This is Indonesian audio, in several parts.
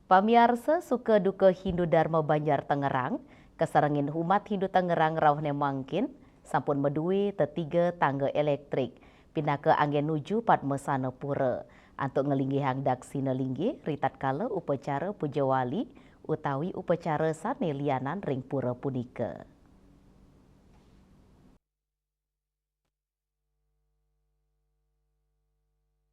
Pamiarsa suka duka Hindu Dharma Banjar Tangerang, keserengin umat Hindu Tangerang rawne mangkin, sampun medui tetiga tangga elektrik, pindah ke angin nuju Padmasana Pura, untuk ngelinggihang daksina linggi, ritat kala upacara puja wali, utawi upacara sane lianan ring pura punika.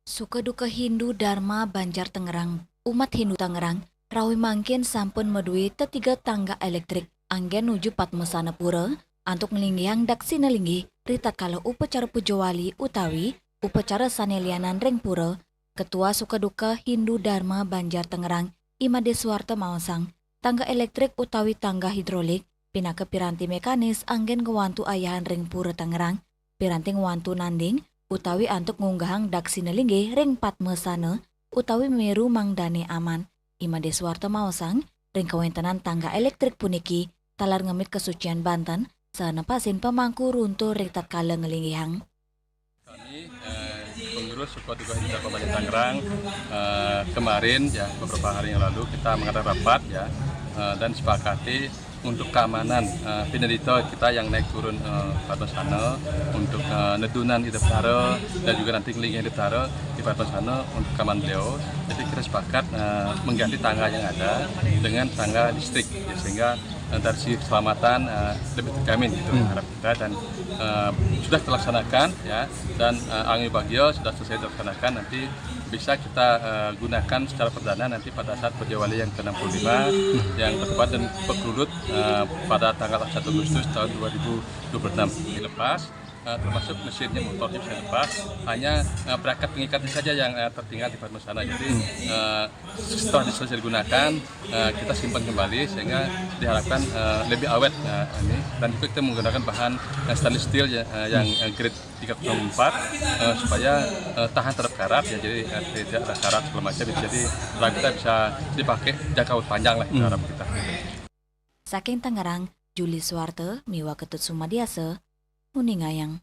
Suka duka Hindu Dharma Banjar Tangerang, umat Hindu Tangerang, rawi mangkin sampun medui tetiga tangga elektrik anggen nuju Padmasana Pura untuk ngelinggiang daksina linggi ritat kala upacara puja wali utawi upacara sanelianan ring pura. Ketua Suka duka Hindu Dharma Banjar Tangerang Imade Suwarta Maosang, tangga elektrik utawi tangga hidrolik pinake piranti mekanis anggen ngewantu ayahan ring pura Tangerang, piranti ngewantu nanding utawi antuk ngunggahang daksina linggi ring Padmasana utawi meru mangdane aman. Imade Suwarta Maosang ring kawentenan tangga elektrik puniki talar ngemit kesucian Banten sanepasin pemangku runtuh ritat kala ngelinggihang. Kami pengurus Suka duka Hindu Dharma Banjar Tangerang kemarin ya beberapa hari yang lalu kita mengadakan rapat ya dan sepakati untuk keamanan pinedito kita yang naik turun Padmasana untuk nedunan di Deptara dan juga nanti ngelingin Deptara di Padmasana untuk keamanan beliau. Jadi kita sepakat mengganti tangga yang ada dengan tangga listrik ya, sehingga dari segi keselamatan lebih terjamin itu harap kita dan sudah terlaksanakan ya dan Angin Bagio sudah selesai terlaksanakan, nanti bisa kita gunakan secara perdana nanti pada saat puja wali yang ke-65 yang tepat dan berkerulut pada tanggal 1 Agustus tahun 2026 dilepas. Termasuk mesinnya, motornya bisa lepas, hanya perangkat pengikatnya saja yang tertinggal di Padmasana. Jadi setelah selesai digunakan kita simpan kembali sehingga diharapkan lebih awet ini, dan juga kita menggunakan bahan stainless steel yang grade 304 supaya tahan terhadap karat ya, jadi tidak ada karat segala macam, jadi kita bisa dipakai jangka panjang lah, harap kita. Saking Tangerang, Juli Suwarte, Miwa Ketut Sumadiase, Muningayang.